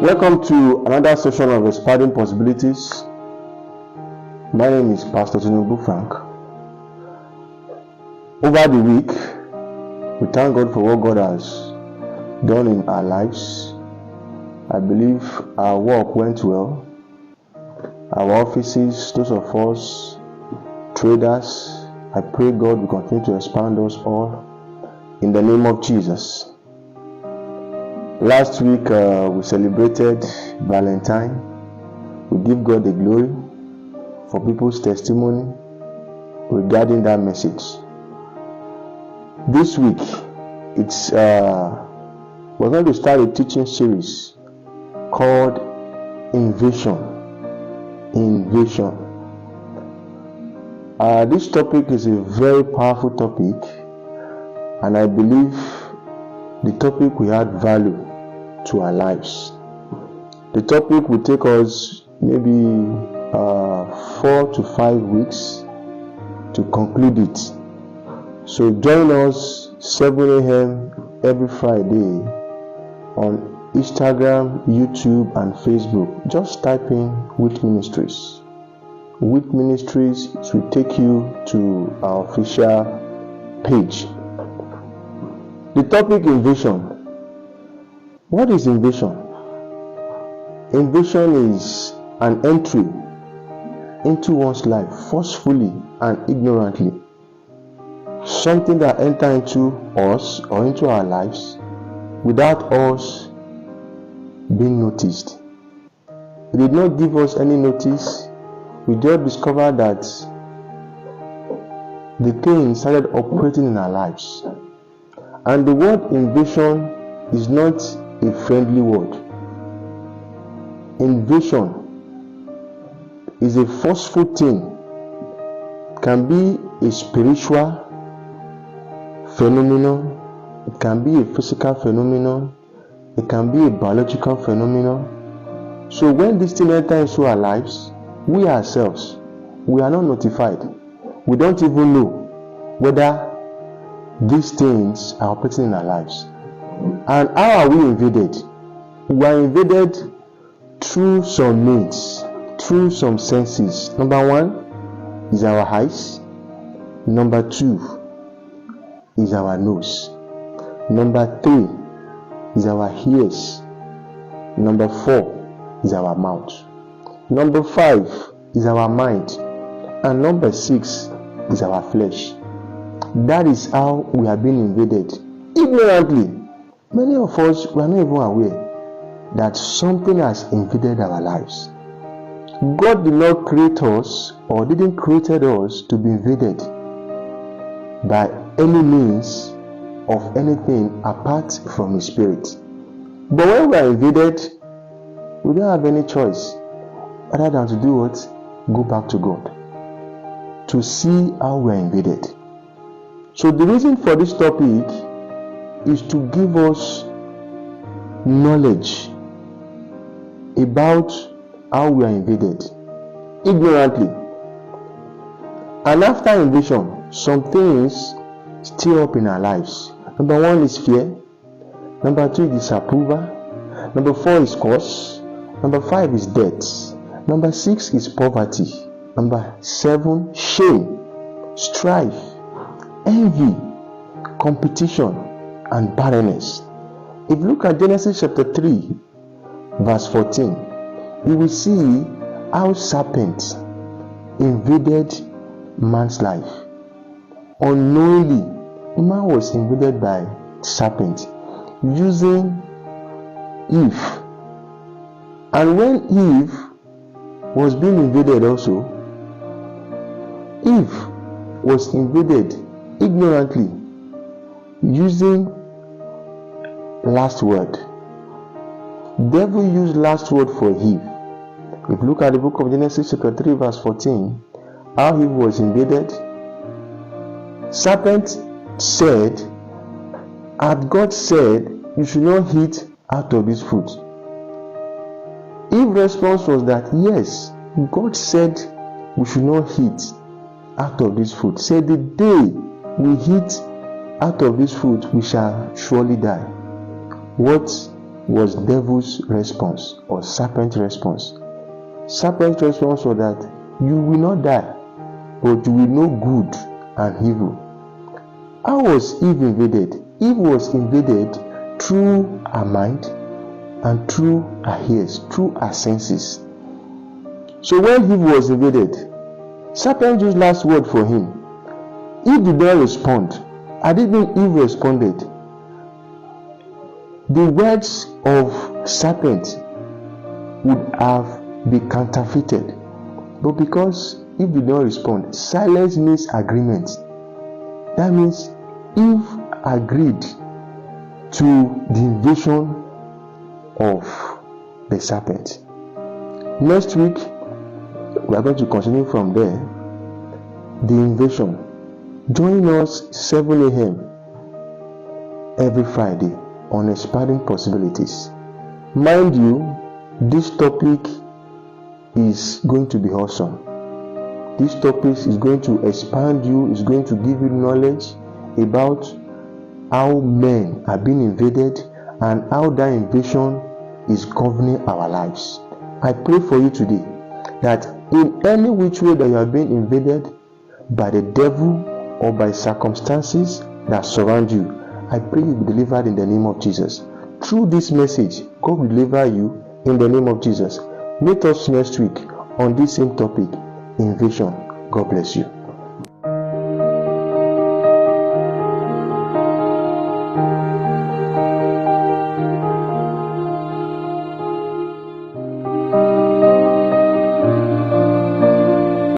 Welcome to another session of Expanding Possibilities. My name is Pastor Tinubu Frank. Over the week, we thank God for what God has done in our lives. I believe our work went well. Our offices, those of us traders, I pray God will continue to expand us all in the name of Jesus. Last week we celebrated Valentine. We give God the glory for people's testimony regarding that message. This week we're going to start a teaching series called Invasion. This topic is a very powerful topic, and I believe the topic will add value to our lives. The topic will take us maybe 4 to 5 weeks to conclude it. So join us 7 a.m. every Friday on Instagram, YouTube, and Facebook. Just type in With Ministries. With Ministries will take you to our official page. The topic: invasion. What is invasion? Invasion is an entry into one's life forcefully and ignorantly. Something that enters into us or into our lives without us being noticed. It did not give us any notice. We just discovered that the thing started operating in our lives. And the word invasion is not a friendly word. Invasion is a forceful thing. It can be a spiritual phenomenon. It can be a physical phenomenon. It can be a biological phenomenon. So when this thing enters into our lives, we ourselves, we are not notified. We don't even know whether these things are operating in our lives. And how are we invaded? We are invaded through some means, through some senses. Number 1 is our eyes. Number 2 is our nose. Number 3 is our ears. Number 4 is our mouth. Number 5 is our mind. And number 6 is our flesh. That is how we are being invaded ignorantly. Many of us were not even aware that something has invaded our lives. God did not create us or didn't create us to be invaded by any means of anything apart from His Spirit. But when we are invaded, we don't have any choice other than to do what? Go back to God to see how we are invaded. So the reason for this topic is to give us knowledge about how we are invaded ignorantly. And after invasion, some things stir up in our lives. Number 1 is fear. Number 2 is disapproval. Number 4 is curse. Number 5 is death. Number 6 is poverty. Number 7, shame, strife, envy, competition, and barrenness. If you look at Genesis chapter 3, verse 14, you will see how serpent invaded man's life. Unknowingly, man was invaded by serpent using Eve. And when Eve was being invaded also, Eve was invaded ignorantly using last word. Devil used last word for Eve. If you look at the book of Genesis chapter 3 verse 14, how Eve was invaded, serpent said, had God said you should not eat out of this fruit? Eve's response was that yes, God said we should not eat out of this fruit. Said the day we eat out of this fruit, we shall surely die. What was devil's response or serpent's response? Serpent's response was that you will not die, but you will know good and evil. How was Eve invaded? Eve was invaded through her mind and through her ears, through her senses. So when Eve was invaded, serpent used last word for him. Eve did not respond. I didn't mean Eve responded. The words of serpent would have been counterfeited. But because Eve did not respond, silence means agreement. That means Eve agreed to the invasion of the serpent. Next week, we are going to continue from there. The invasion. Join us 7 a.m. every Friday on Expanding Possibilities. Mind you, this topic is going to be awesome. This topic is going to expand you, is going to give you knowledge about how men are being invaded and how that invasion is governing our lives. I pray for you today that in any which way that you are being invaded by the devil or by circumstances that surround you, I pray you be delivered in the name of Jesus. Through this message, God will deliver you in the name of Jesus. Meet us next week on this same topic, invasion. God bless you.